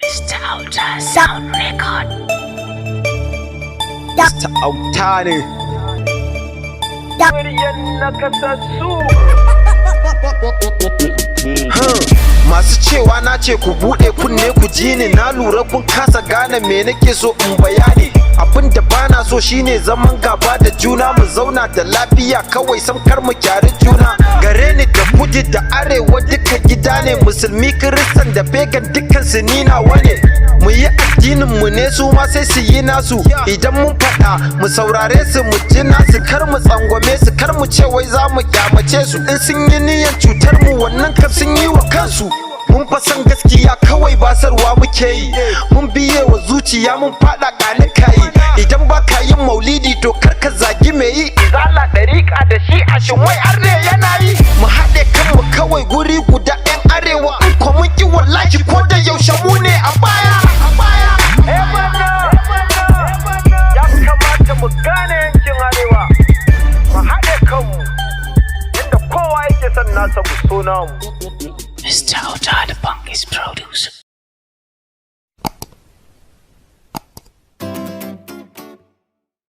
Mr. Auta Sound Record. Mr. Auta ne. Muryan nakasassu. Masu cewa na ce ku buɗe kunne ku ji ni, na lura kun kasa gane me nake so in bayani. Abin da bana so shine zaman gaba da juna, mu zauna da lafiya kawai sam kar mu kyari juna. Gare ni da kudu da arewa duka gida ne, musulmi kiristan da pagan dukkan su ni nawa ne. Mu yi addinin mu ne, su ma sai su yi nasu. Idan mun faɗa mu saurare su mu ji nasu, kar mu tsangwame su, kar mu ce wai za mu kyamace su. In sun yi niyyar cutar mu wannan kam sun yi wa kansu. Mun fa san gaskiya kawai basarwa muke yi, mun biye wa zuciya mun faɗa ƙani kayi. Idan ba ka yin maulidi to kar ka zagi me yi. Zala ɗariƙa da shi a shin wai arne yana yi. Mu haɗe kanmu kawai guri guda 'yan arewa, in ko mun ki wallahi ko da yaushe mu ne a baya. Ya kamata mu gane yankin arewa, mu haɗe kanmu, inda kowa yake son nasa mu so namu. Mr. Auta the Punk is producer.